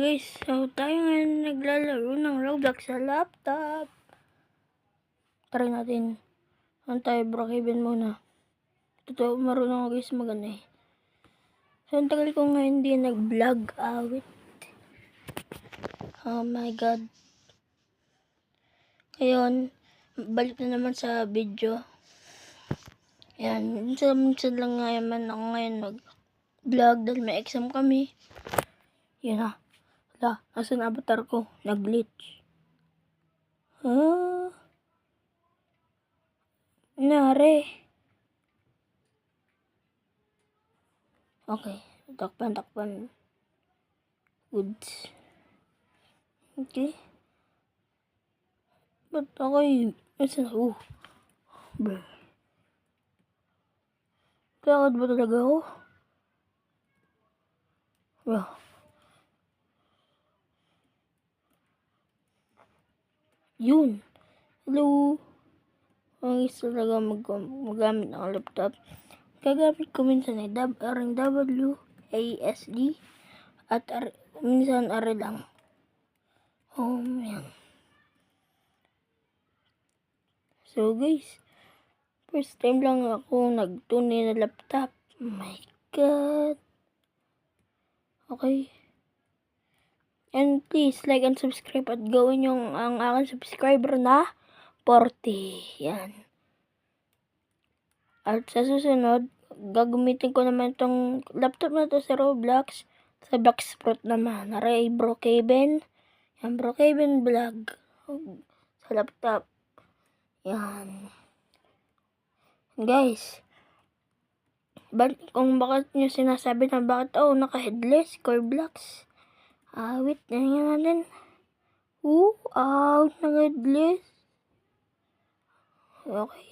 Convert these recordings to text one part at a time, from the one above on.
Guys, so tayo ngayon naglalaro ng Roblox sa laptop. Try natin. Ano tayo, Brookhaven muna. Totoo, marunong ako guys magano eh. So, ang tagal ko ngayon hindi nag-vlog. Wait. Oh my god. Ngayon, balik na naman sa video. Yan, minsan lang ngayon ako ngayon mag-vlog dahil may exam kami. Yan na. Asan avatar ko? Nag-glitch. Nare. Okay. Takpan. Good. Okay. Ba't ako'y... Asan ako? Bruh. Takot ba talaga ako? Bruh. Yun. Hello. Ang isa talaga magamit ng laptop. Gagamit ko minsan ay WASD at minsan R lang. Yan. So guys, first time lang ako nagtunay na laptop. Oh my god. Okay. And please like and subscribe at gawin yung ang aking subscriber na 40. Yan. At sa susunod, gagamitin ko naman itong laptop na to sa Roblox. Sa Blacksprout naman. Aray, Brookhaven. Yan, Brookhaven vlog. Sa laptop. Yan. Guys. Kung bakit nyo sinasabi na bakit naka-headless, core blocks. Wait, nangyay natin. Naka-headless. Okay.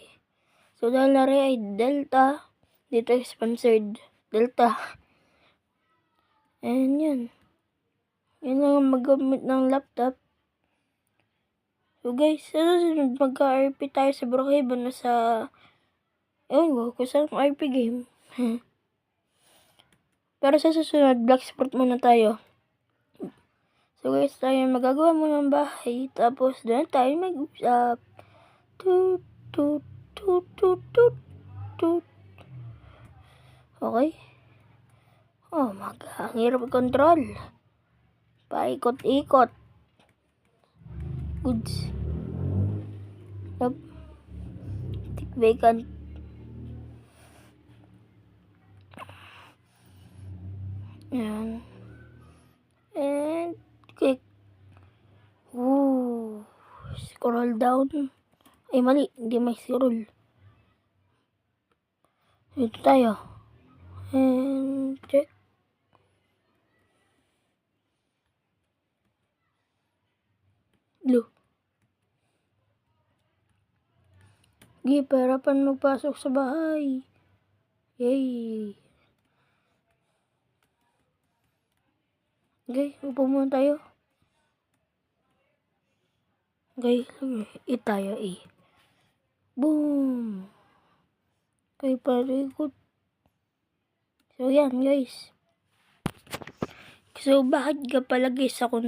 So, dahil na rin ay Delta. Dito ay sponsored. Delta. And yan. Yan ang magamit ng laptop. So, guys, sa susunod, magka-RP tayo sa Brookhaven na sa... Ewan ko, kung saan RP game. Pero sa susunod, Blacksprout muna tayo. So, guys, tayo magagawa muna ng bahay. Tapos, doon tayo mag-usap. Toot. Okay. Oh my god, ang hirap i-control. Paikot-ikot. Goods. Tick vacant. Yan. And click. Scroll down. Ay, mali. Hindi may scroll. Ito tayo. And check. Blue. Pahirapan magpasok sa bahay. Yay. Okay, upo muna tayo. Okay, tayo Boom. Okay, parikot. So, yan guys. So, bakit ka pala guys ako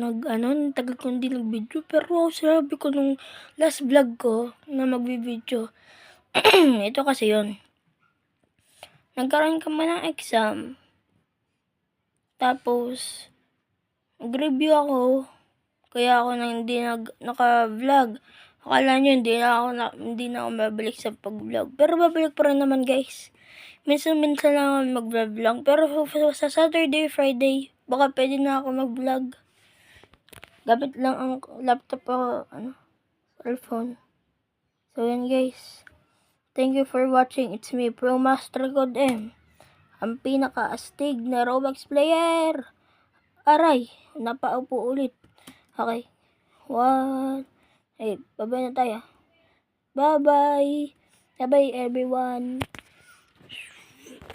tagal ko hindi nag-video. Pero sabi ko nung last vlog ko na mag-video. Ito kasi yon. Nagkaroon ka man ng exam. Tapos, nag-review ako. Kaya ako hindi naka-vlog. Akala nyo hindi na ako mabalik sa pag-vlog. Pero babalik pa rin naman guys. Minsan lang ako mag-vlog. Pero sa Saturday, Friday, baka pwede na ako mag-vlog. Gamit lang ang laptop o cellphone. So yan guys. Thank you for watching. It's me, Pro Master God M. Ang pinaka-astig na Roblox player. Aray, napaupo ulit. Okay. 1. Bye-bye na tayo. Bye-bye. Bye-bye everyone.